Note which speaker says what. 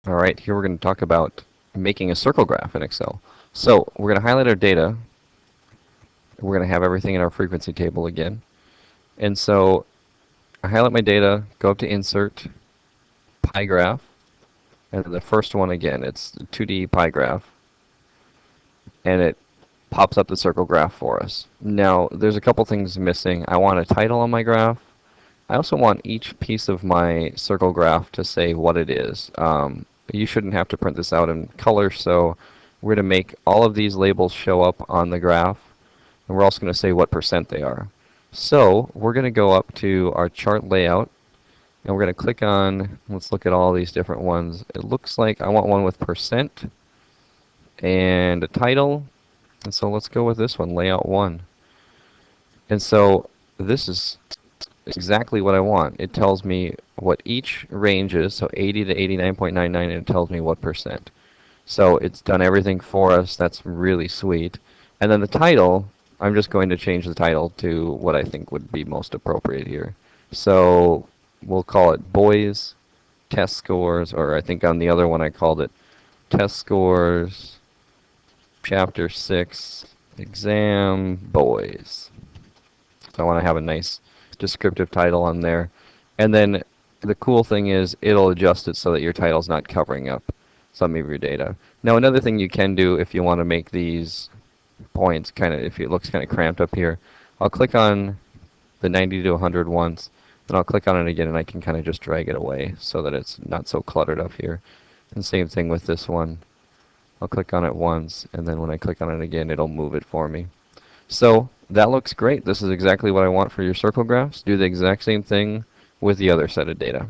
Speaker 1: All right, here we're going to talk about making a circle graph in Excel. So we're going to highlight our data. We're going to have everything in our frequency table again. And so I highlight my data, go up to Insert, Pie Graph, and then the first one again, it's the 2D pie graph, and it pops up the circle graph for us. Now, there's a couple things missing. I want a title on my graph. I also want each piece of my circle graph to say what it is. You shouldn't have to print this out in color, so we're going to make all of these labels show up on the graph, and we're also going to say what percent they are. So we're going to go up to our chart layout, and we're going to click on, let's look at all these different ones. It looks like I want one with percent and a title, and so let's go with this one, layout 1. And so this is exactly what I want. It tells me what each range is, so 80 to 89.99, and it tells me what percent. So it's done everything for us. That's really sweet. And then the title, I'm just going to change the title to what I think would be most appropriate here. So we'll call it Boys Test Scores, or I think on the other one I called it Test Scores Chapter 6 Exam Boys. So I want to have a nice descriptive title on there. And then the cool thing is it'll adjust it so that your title's not covering up some of your data. Now another thing you can do if you want to make these points kind of, if it looks kind of cramped up here, I'll click on the 90 to 100 once, then I'll click on it again and I can kind of just drag it away so that it's not so cluttered up here. And same thing with this one. I'll click on it once, and then when I click on it again, it'll move it for me. So that looks great. This is exactly what I want for your circle graphs. Do the exact same thing with the other set of data.